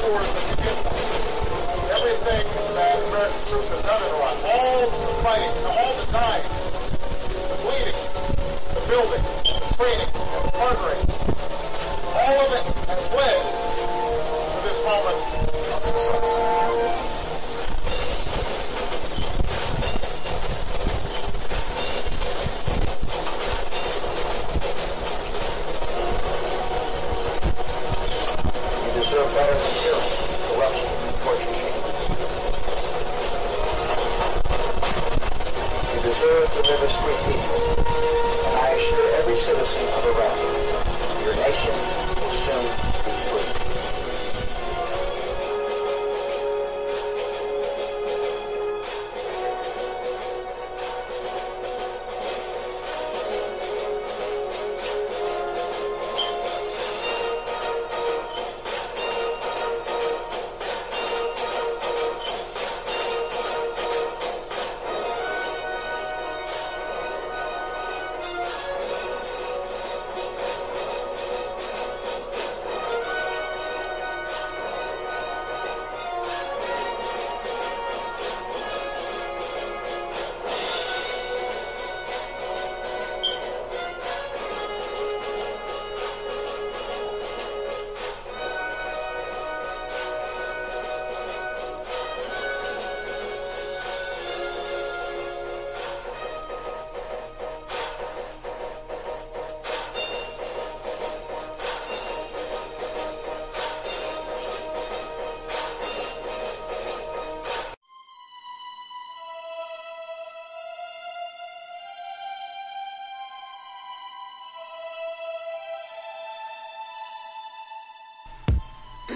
tours that we did, everything that American troops have done in Iraq, all the fighting, all the dying, the bleeding, the building, the training, and the partnering, all of it has led to this moment of success. Deserve better than tyranny, corruption, and torture chambers. You deserve to live as free people, and I assure every citizen of Iraq, your nation will soon be free.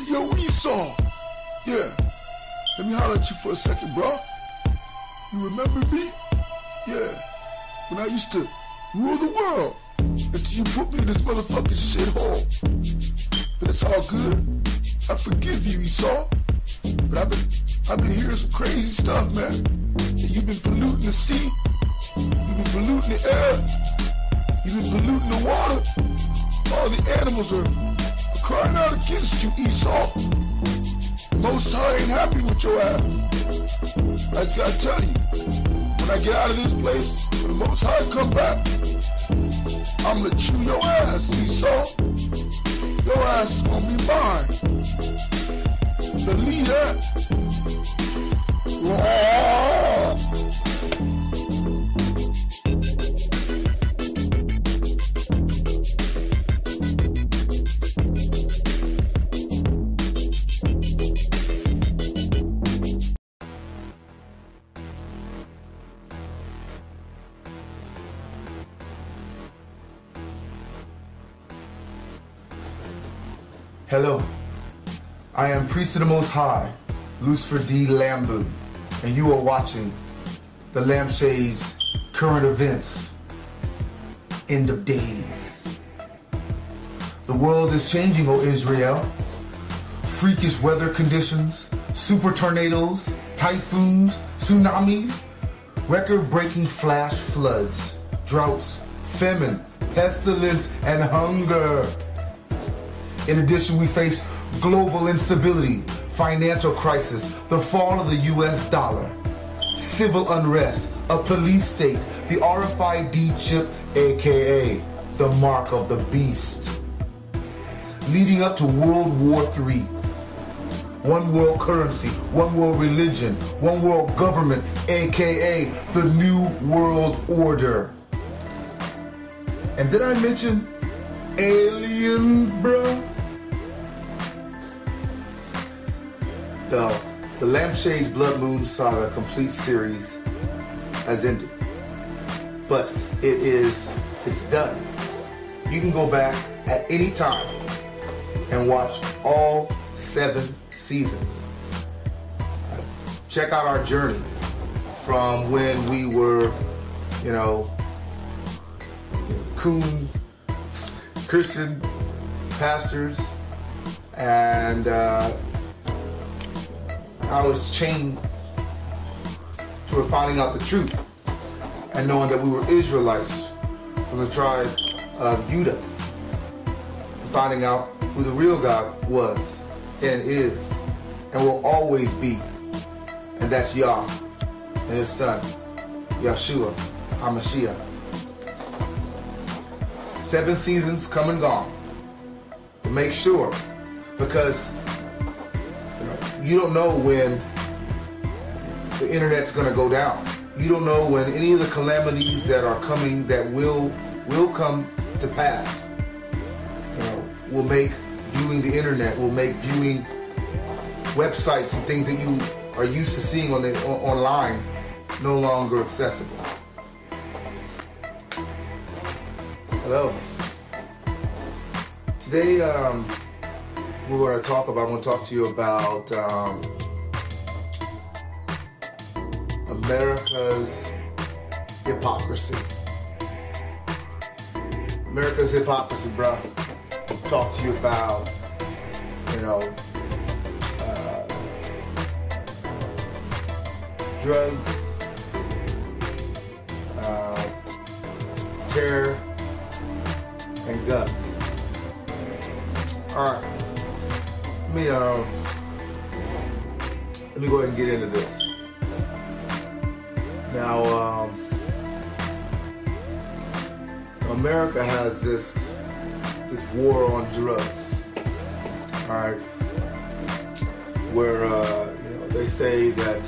Yo, Esau. Yeah. Let me holler at you for a second, bro. You remember me? Yeah. When I used to rule the world. Until you put me in this motherfucking shithole. But it's all good. I forgive you, Esau. But I've been hearing some crazy stuff, man. And you've been polluting the sea. You've been polluting the air. You've been polluting the water. All the animals are crying out against you, Esau. Most High ain't happy with your ass. I just gotta tell you, when I get out of this place, when the Most High come back, I'm gonna chew your ass, Esau. Your ass is gonna be mine. Believe that. Hello, I am Priest of the Most High, Lucifer D. Lambew, and you are watching the Lampshade's Current Events, End of Days. The world is changing, O Israel. Freakish weather conditions, super tornadoes, typhoons, tsunamis, record-breaking flash floods, droughts, famine, pestilence, and hunger. In addition, we face global instability, financial crisis, the fall of the US dollar, civil unrest, a police state, the RFID chip, aka the mark of the beast, leading up to World War III. One world currency, one world religion, one world government, aka the New World Order. And did I mention aliens, bruh? The Lampshade's Blood Moon Saga complete series has ended. But it's done. You can go back at any time and watch all 7 seasons. Check out our journey from when we were, coon Christian pastors, and I was chained to finding out the truth and knowing that we were Israelites from the tribe of Judah, and finding out who the real God was and is. and will always be. And that's Yah and his son, Yeshua HaMashiach. 7 seasons come and gone. But make sure, because you don't know when the internet's going to go down. You don't know when any of the calamities that are coming that will come to pass. Will make viewing the internet, will make viewing websites and things that you are used to seeing online no longer accessible. Hello. Today, I'm going to talk to you about America's hypocrisy. America's hypocrisy, bro. Talk to you about, drugs, terror, and guns. All right, let me go ahead and get into this. Now, America has this war on drugs, all right, where they say that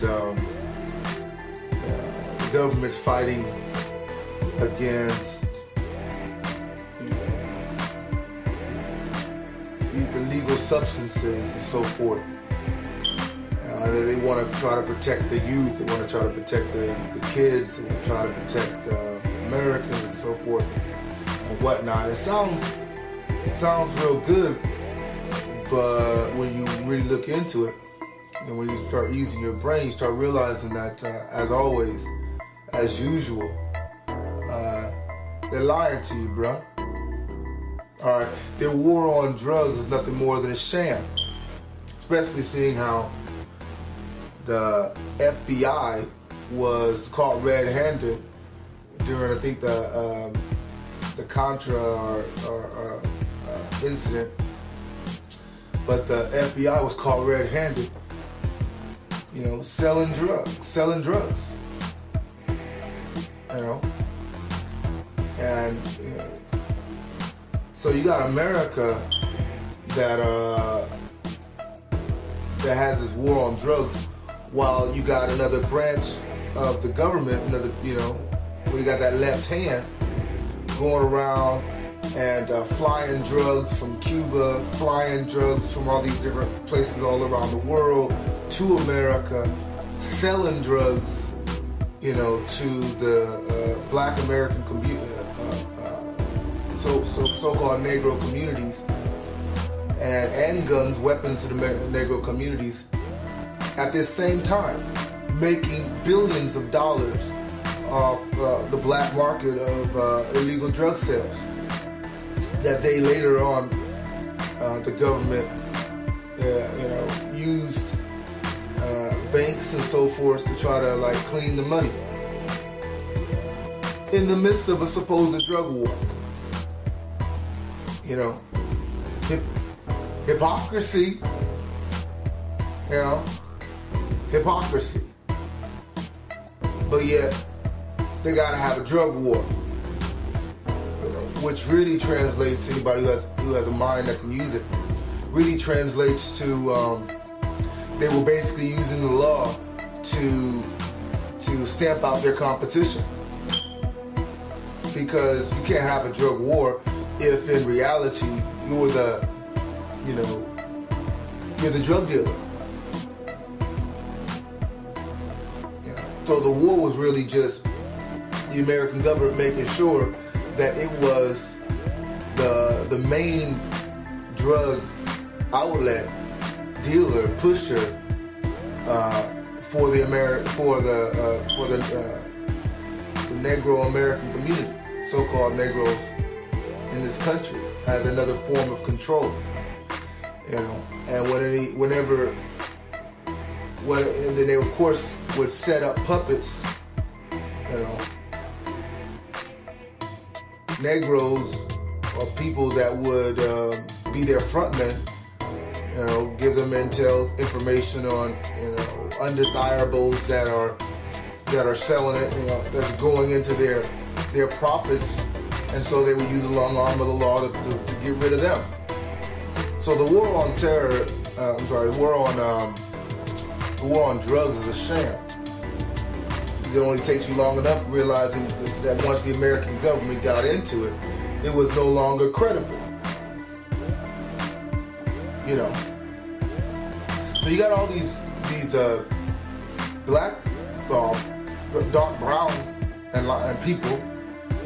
the government's fighting against these illegal substances and so forth. They want to try to protect the youth. They want to try to protect the kids. They want to try to protect Americans and so forth and whatnot. It sounds real good, but when you really look into it, and when you start using your brain, you start realizing that, as always, as usual, they're lying to you, bro. All right, their war on drugs is nothing more than a sham, especially seeing how the FBI was caught red-handed during, I think, the Contra incident, but the FBI was caught red-handed, selling drugs, and so you got America that has this war on drugs, while you got another branch of the government, where you got that left hand going around and flying drugs from Cuba, flying drugs from all these different places all around the world to America, selling drugs, to the Black American community, so-called Negro communities, and guns, weapons to the Negro communities. At this same time, making billions of dollars off the black market of illegal drug sales that they later on, the government, used banks and so forth to try to clean the money in the midst of a supposed drug war. Hypocrisy. Hypocrisy. But yet, they gotta have a drug war. Which really translates to anybody who has a mind that can use it. Really translates to they were basically using the law to stamp out their competition. Because you can't have a drug war if in reality you're the drug dealer. So the war was really just the American government making sure that it was the main drug outlet, dealer, pusher for the Negro American community, so-called Negroes in this country, as another form of control. And and then they of course would set up puppets, Negroes or people that would be their frontmen, give them information on, undesirables that are selling it, that's going into their profits, and so they would use the long arm of the law to get rid of them. So the war on terror, the war on drugs is a sham. It only takes you long enough realizing that once the American government got into it, it was no longer credible. So you got all these black, dark brown and people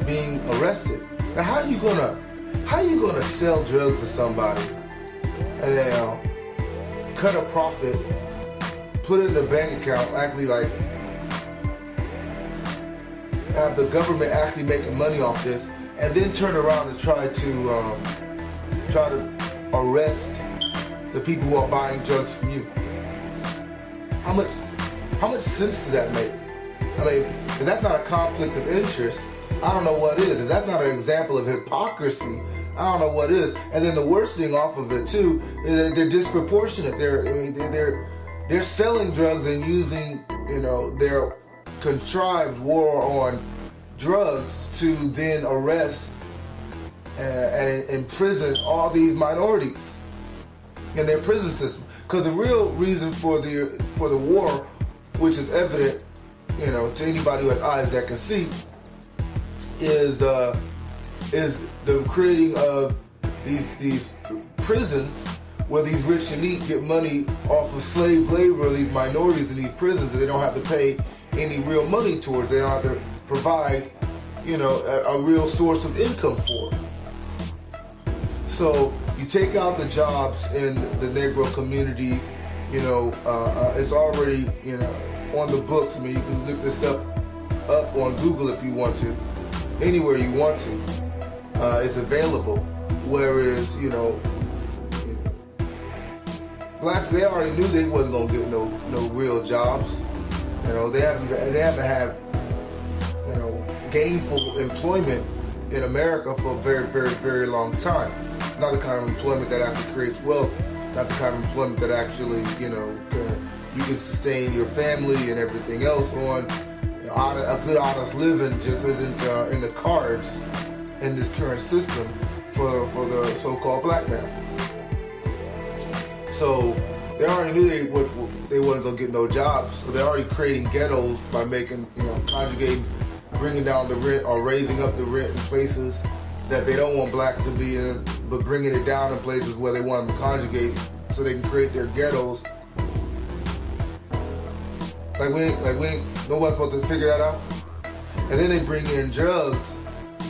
being arrested. Now how you gonna sell drugs to somebody and then cut a profit, put it in the bank account, actually like have the government actually making money off this, and then turn around and try to arrest the people who are buying drugs from you? How much sense does that make? I mean, if that's not a conflict of interest, I don't know what is. If that's not an example of hypocrisy, I don't know what is. And then the worst thing off of it too is that they're disproportionate. They're selling drugs and using their contrived war on drugs to then arrest and imprison all these minorities in their prison system. Because the real reason for the war, which is evident, to anybody who has eyes that can see, is the creating of these prisons where these rich elite get money off of slave labor of these minorities in these prisons that they don't have to pay any real money towards. They don't have to provide, a real source of income for. So you take out the jobs in the Negro communities, it's already, on the books. I mean, you can look this stuff up on Google if you want to, anywhere you want to. It's available. Whereas, blacks, they already knew they wasn't gonna get no real jobs. They haven't had gainful employment in America for a very, very, very long time. Not the kind of employment that actually creates wealth. Not the kind of employment that actually, you can sustain your family and everything else on. A good, honest living just isn't in the cards in this current system for the so-called black man. So they already knew they wasn't gonna get no jobs. So they're already creating ghettos by making, bringing down the rent or raising up the rent in places that they don't want blacks to be in, but bringing it down in places where they want them to conjugate so they can create their ghettos. Like we ain't nobody's supposed to figure that out. And then they bring in drugs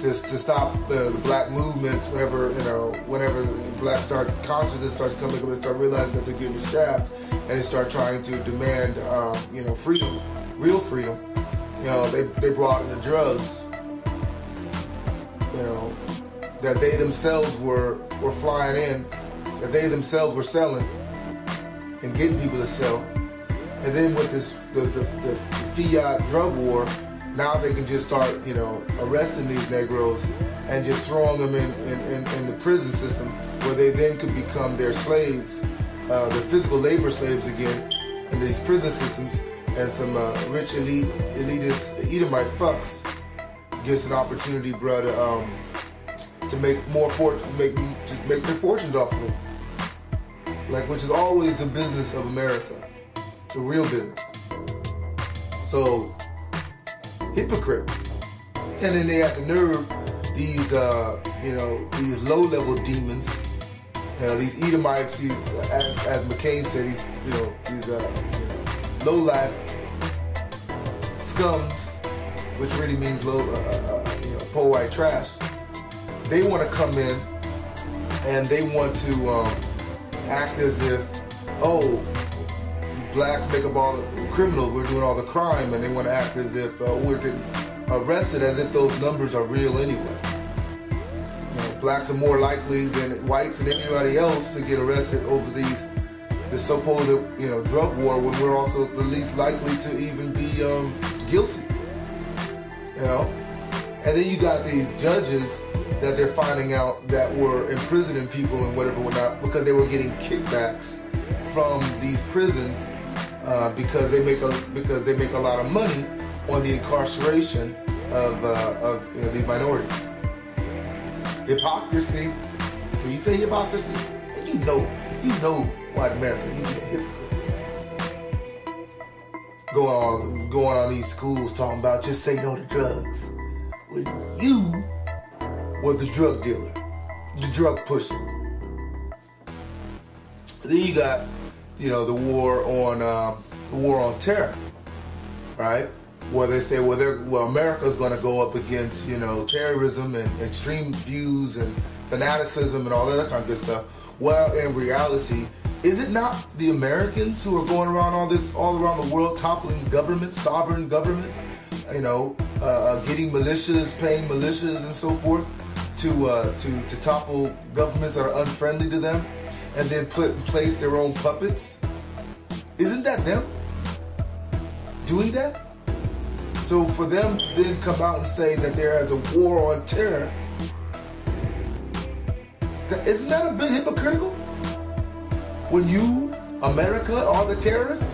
to stop the black movements whenever the black consciousness starts coming up and start realizing that they're getting shaft, and they start trying to demand freedom, real freedom. They brought in the drugs, that they themselves were flying in, that they themselves were selling and getting people to sell. And then with the fiat drug war, now they can just start, arresting these Negroes and just throwing them in the prison system, where they then could become their slaves, their physical labor slaves again in these prison systems. And some rich elitist Edomite fucks gets an opportunity, brother, to make more make their fortunes off of it. Which is always the business of America, the real business. So, hypocrite. And then they have the nerve, these low-level demons, these Edomites, as McCain said, these low-life scums, which really means low, poor white trash. They want to come in and they want to act as if, blacks make up all the criminals, we're doing all the crime, and they want to act as if we're getting arrested, as if those numbers are real anyway. Blacks are more likely than whites and anybody else to get arrested over this supposed drug war, when we're also the least likely to even be guilty. And then you got these judges that they're finding out that were imprisoning people and whatever whatnot because they were getting kickbacks from these prisons because they make a lot of money on the incarceration of these minorities. Hypocrisy. Can you say hypocrisy? And you know white America, you be a hypocrite. Going on these schools talking about just say no to drugs. When you was the drug dealer, the drug pusher. Then you got, the war on terror, right? Where they say, America's going to go up against, terrorism and extreme views and fanaticism and all that kind of good stuff. Well, in reality, is it not the Americans who are going around all around the world, toppling governments, sovereign governments, getting militias, paying militias and so forth to topple governments that are unfriendly to them, and then put in place their own puppets? Isn't that them doing that? So for them to then come out and say that there is a war on terror, isn't that a bit hypocritical? When you, America, are the terrorists?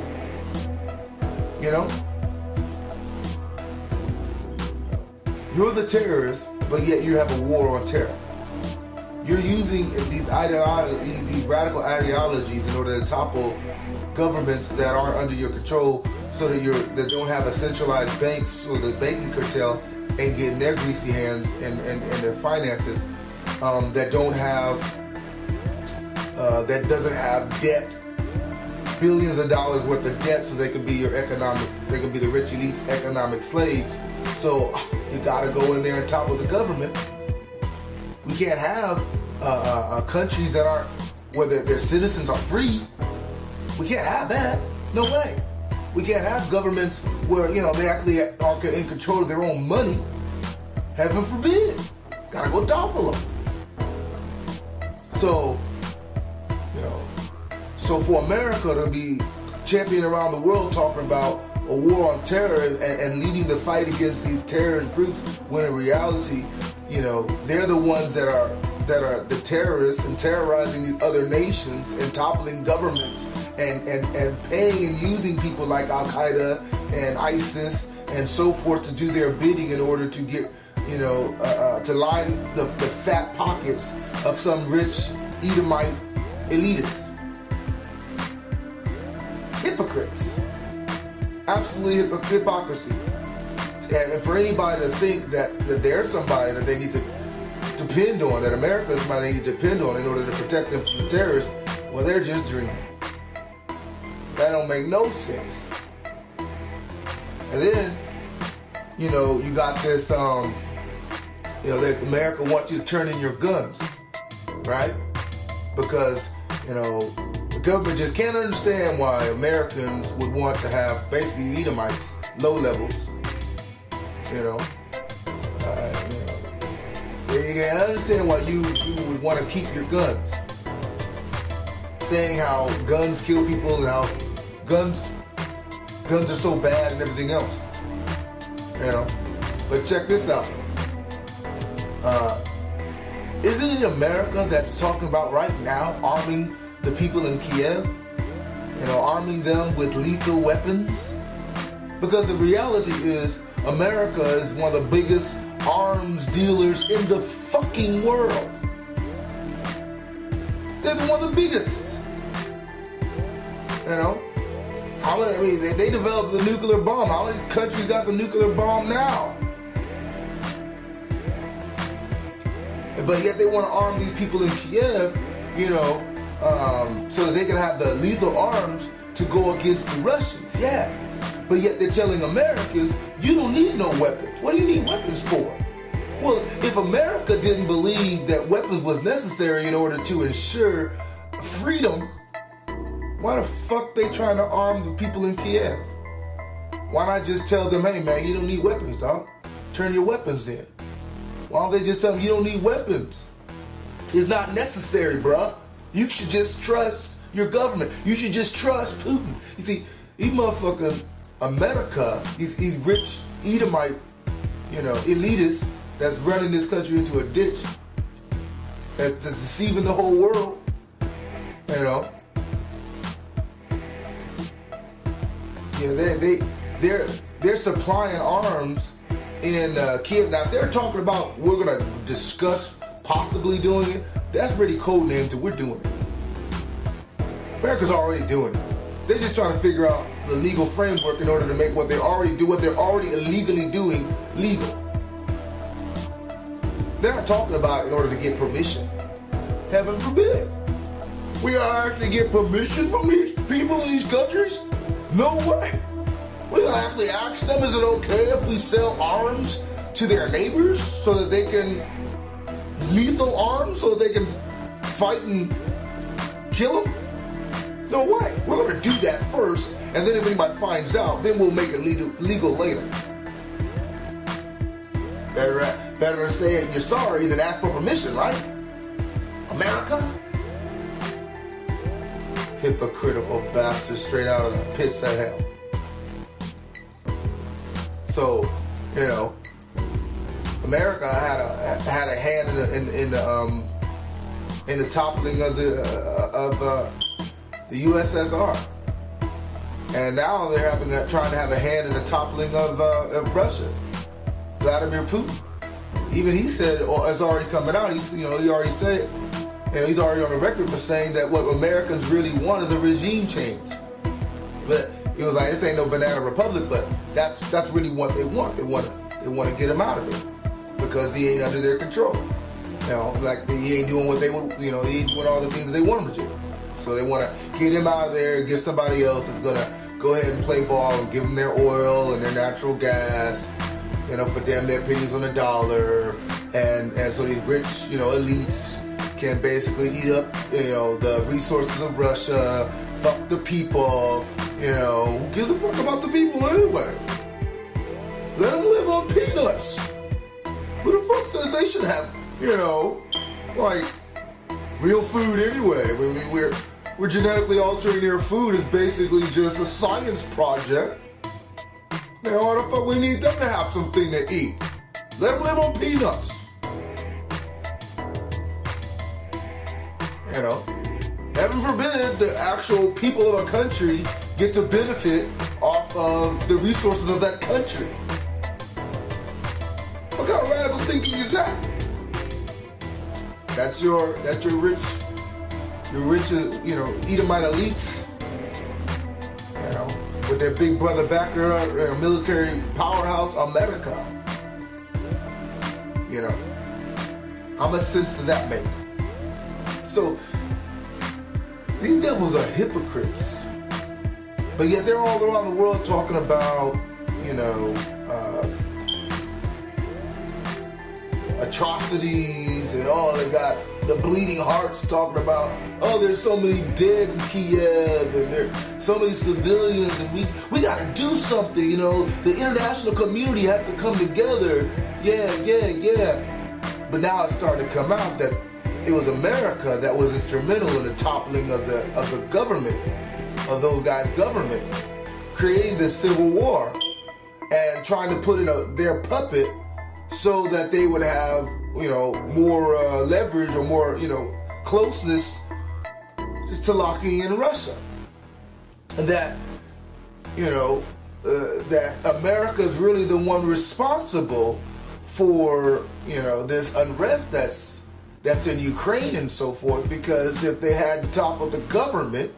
You're the terrorist, but yet you have a war on terror. You're using these radical ideologies in order to topple governments that aren't under your control, so that don't have a centralized bank, so the banking cartel ain't getting their greasy hands and their finances, that doesn't have debt, billions of dollars worth of debt, so they can be the rich elite's economic slaves. So you gotta go in there and topple the government. We can't have countries that aren't, where their citizens are free. We can't have that. No way. We can't have governments where, they actually are in control of their own money. Heaven forbid. Gotta go topple them. So, so for America to be championing around the world talking about a war on terror and leading the fight against these terrorist groups, when in reality, they're the ones that are the terrorists and terrorizing these other nations and toppling governments and paying and using people like Al-Qaeda and ISIS and so forth to do their bidding in order to get, to line the fat pockets of some rich Edomite elitists. Hypocrites. Absolutely hypocrisy. And for anybody to think that there's somebody that they need to depend on, that America is somebody they need to depend on in order to protect them from the terrorists, well, they're just dreaming. That don't make no sense. And then, you got this, that America wants you to turn in your guns, right? Because, the government just can't understand why Americans would want to have basically Edomites, low levels, They can't understand why you would want to keep your guns. Saying how guns kill people and how guns are so bad and everything else. But check this out. Isn't it America that's talking about right now arming the people in Kiev? Arming them with lethal weapons? Because the reality is, America is one of the biggest arms dealers in the fucking world. They're one of the biggest. They developed the nuclear bomb. How many countries got the nuclear bomb now? But yet they want to arm these people in Kiev, so that they can have the lethal arms to go against the Russians. Yeah. But yet they're telling Americans, you don't need no weapons. What do you need weapons for? Well, if America didn't believe that weapons was necessary in order to ensure freedom, why the fuck they trying to arm the people in Kiev? Why not just tell them, hey man, you don't need weapons, dog. Turn your weapons in. Why don't they just tell them you don't need weapons? It's not necessary, bruh. You should just trust your government. You should just trust Putin. You see, these motherfucking America, these rich Edomite, elitists, that's running this country into a ditch, that's deceiving the whole world, you know. Yeah, they're supplying arms in Kiev. Now, if they're talking about we're gonna discuss possibly doing it, that's really code name to we're doing it. America's already doing it. They're just trying to figure out the legal framework in order to make what they already do, what they're already illegally doing, legal. They're not talking about in order to get permission. Heaven forbid. We gotta actually get permission from these people in these countries? No way. We gotta actually ask them, is it okay if we sell arms to their neighbors so that they can, lethal arms so that they can fight and kill them? No way. We're gonna do that first, and then if anybody finds out, then we'll make it legal later. Better say you're sorry than ask for permission, right? America? Hypocritical bastards straight out of the pits of hell. So, you know, America had a hand in the toppling of the USSR, and now they're trying to have a hand in the toppling of Russia. Vladimir Putin, even he said, it's already coming out. He already said, he's already on the record for saying that what Americans really want is a regime change. But he was like, this ain't no banana republic, but that's really what they want. They want to get him out of it because he ain't under their control. You know, like he ain't doing what they would. You know, he ain't doing all the things that they want him to do. So they want to get him out of there and get somebody else that's gonna go ahead and play ball and give them their oil and their natural gas. You know, for damn their pennies on the dollar, and so these rich, elites can basically eat up, the resources of Russia, fuck the people, who gives a fuck about the people anyway? Let them live on peanuts. Who the fuck says they should have, like, real food anyway? I mean, we're genetically altering their food is basically just a science project. Why the fuck we need them to have something to eat? Let them live on peanuts. Heaven forbid the actual people of a country get to benefit off of the resources of that country. What kind of radical thinking is that? That's your rich, Edomite elites, with their big brother backer, their military powerhouse, America. How much sense does that make? So, these devils are hypocrites. But yet they're all around the world talking about, atrocities, and they got the bleeding hearts talking about, there's so many dead in Kiev, and there's so many civilians, and we got to do something, the international community has to come together, yeah. But now it's starting to come out that it was America that was instrumental in the toppling of the government, of those guys' government, creating this civil war and trying to put in their puppet so that they would have, more leverage or more, closeness to locking in Russia. And that, that America is really the one responsible for, this unrest that's in Ukraine and so forth, because if they had toppled the government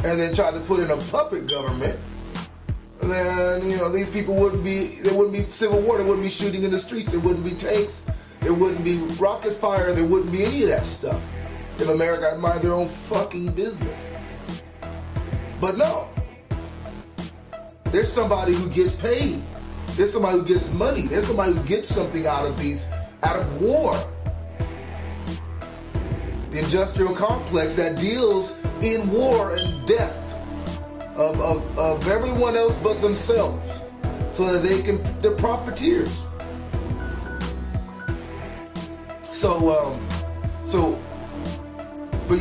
and then tried to put in a puppet government, then, these people there wouldn't be civil war, there wouldn't be shooting in the streets, there wouldn't be tanks, there wouldn't be rocket fire, there wouldn't be any of that stuff if America had mind their own fucking business. But no. There's somebody who gets paid. There's somebody who gets money. There's somebody who gets something out of war. The industrial complex that deals in war and death of everyone else but themselves, so that they're profiteers. But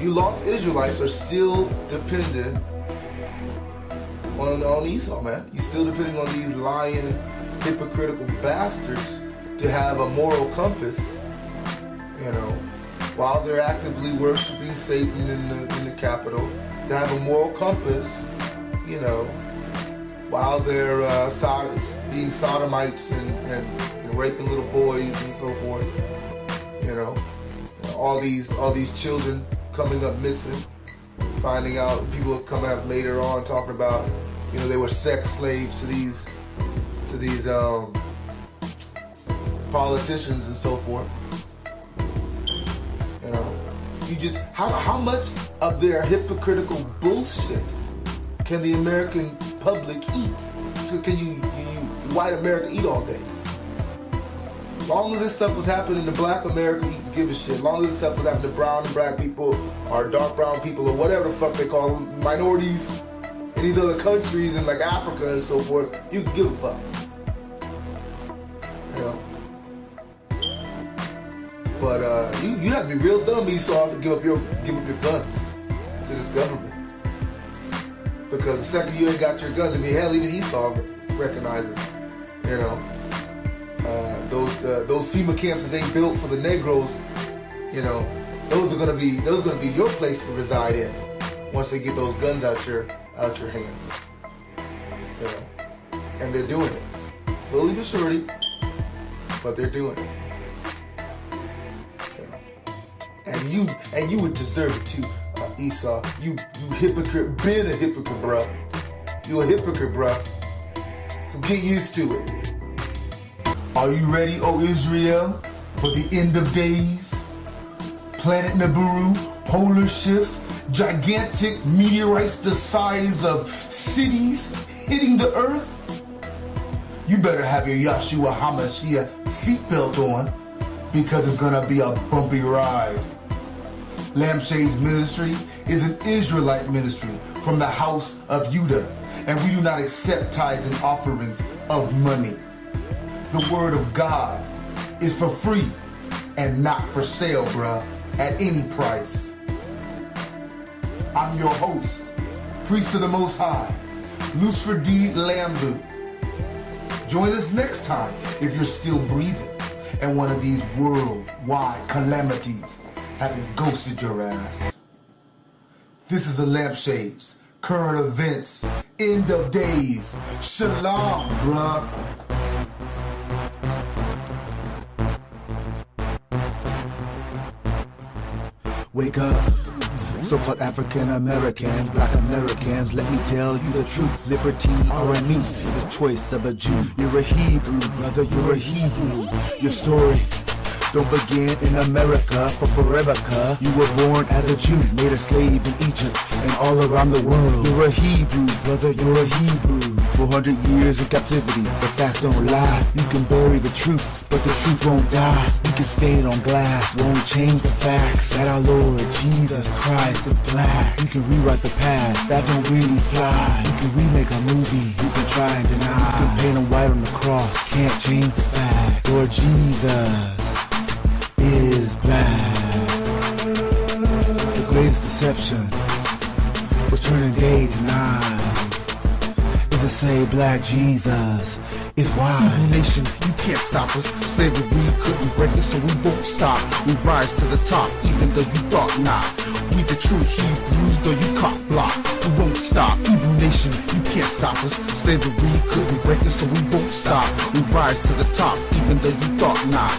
you lost Israelites are still dependent on Esau, man. You're still depending on these lying hypocritical bastards to have a moral compass, you know, while they're actively worshiping Satan in the Capitol, to have a moral compass, you know, while they're being sodomites and you know, raping little boys and so forth, you know, all these children coming up missing, finding out, people coming up later on talking about, you know, they were sex slaves to these politicians and so forth. You know, you just how much of their hypocritical bullshit can the American public eat? So can you white America eat all day? As long as this stuff was happening to black America, you can give a shit. As long as this stuff was happening to brown and black people or dark brown people or whatever the fuck they call them, minorities in these other countries in like Africa and so forth, you can give a fuck. You know? But you have to be real dumb, Esau, to give up your guns to this government. Because the second you ain't got your guns, I mean, hell, even Esau recognizes, you know, those FEMA camps that they built for the Negroes, you know, those are gonna be your place to reside in once they get those guns out your hands, you know, and they're doing it slowly but surely, but they're doing it. You know? And you would deserve it too, Esau. You hypocrite, been a hypocrite, bruh. You a hypocrite, bruh. So get used to it. Are you ready, O Israel, for the end of days? Planet Nibiru, polar shifts, gigantic meteorites the size of cities hitting the earth? You better have your Yahshua HaMashiach seatbelt on, because it's gonna be a bumpy ride. Lampshades Ministry is an Israelite ministry from the house of Judah, and we do not accept tithes and offerings of money. The word of God is for free and not for sale, bruh, at any price. I'm your host, Priest of the Most High, Lucifer D. Lambew. Join us next time if you're still breathing and one of these worldwide calamities haven't ghosted your ass. This is the Lampshades, current events, end of days. Shalom, bruh. Wake up, so-called African Americans, Black Americans, let me tell you the truth. Liberty or a noose, the choice of a Jew. You're a Hebrew, brother, you're a Hebrew. Your story don't begin in America for forever, cuz you were born as a Jew, made a slave in Egypt and all around the world. You're a Hebrew, brother, you're a Hebrew. 400 years in captivity, the facts don't lie. You can bury the truth, but the truth won't die. You can stain it on glass, won't change the facts that our Lord Jesus Christ is black. You can rewrite the past, that don't really fly. You can remake a movie, you can try and deny. You can paint him white on the cross, can't change the facts. Lord Jesus is black. The greatest deception was turning day to night. Is to say black Jesus is why. Hebrew nation, you can't stop us. Slavery couldn't break us, so we won't stop. We rise to the top, even though you thought not. We the true Hebrews, though you cock block. We won't stop. Hebrew nation, you can't stop us. Slavery couldn't break us, so we won't stop. We rise to the top, even though you thought not.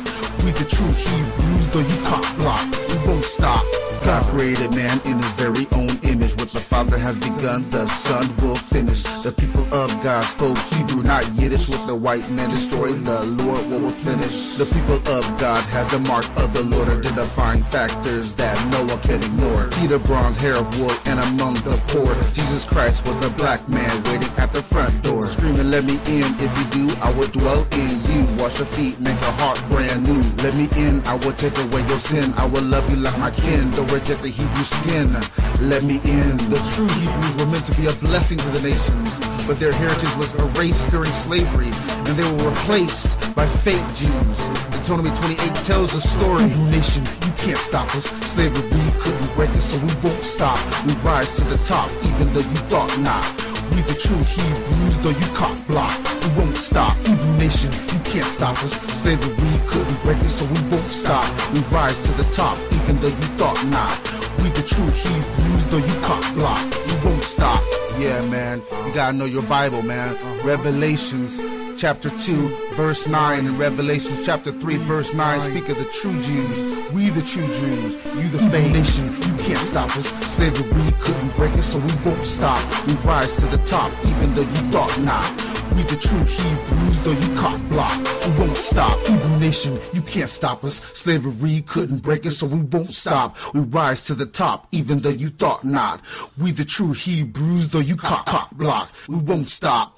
We the true Hebrews, though you cock block. We won't stop. God created man in his very own image. What the Father has begun, the Son will finish. The people of God spoke Hebrew, not Yiddish. What the white man destroyed, the Lord will replenish. The people of God has the mark of the Lord, identifying factors that no one can ignore. Feet of bronze, hair of wool, and among the poor, Jesus Christ was a black man waiting at the front door, screaming, let me in. If you do, I will dwell in you. Wash your feet, make your heart brand new. Let me in, I will take away your sin. I will love you like my kin. Don't reject the Hebrew skin. Let me in. The true Hebrews were meant to be a blessing to the nations, but their heritage was erased during slavery, and they were replaced by fake Jews. Deuteronomy 28 tells the story. Hebrew nation, you can't stop us. Slavery couldn't break us, so we won't stop. We rise to the top, even though you thought not. We the true Hebrews, though you cock block, we won't stop. Hebrew nation, you can't stop us. Slavery couldn't break us, so we won't stop. We rise to the top, even though you thought not. We the true Hebrews, though you cock block, we won't stop. Yeah, man, you gotta know your Bible, man. Revelations chapter 2, verse 9, and Revelation chapter 3, verse 9 speak of the true Jews. We the true Jews, you the fake nation, you can't stop us. Slavery couldn't break us, so we won't stop. We rise to the top, even though you thought not. We the true Hebrews, though you cock block, we won't stop. Hebrew nation, you can't stop us. Slavery couldn't break us, so we won't stop. We rise to the top, even though you thought not. We the true Hebrews, though you cock block, we won't stop.